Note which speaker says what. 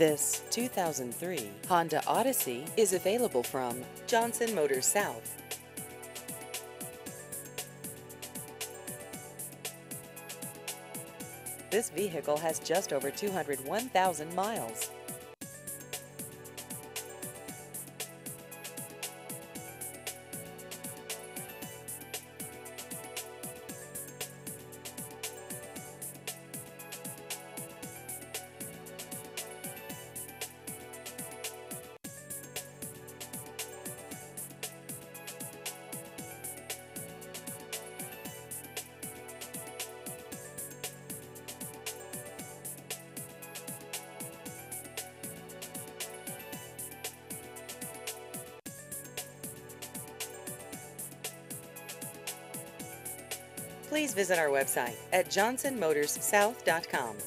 Speaker 1: This 2003 Honda Odyssey is available from Johnson Motors South. This vehicle has just over 201,000 miles. Please visit our website at johnsonmotorssouth.com.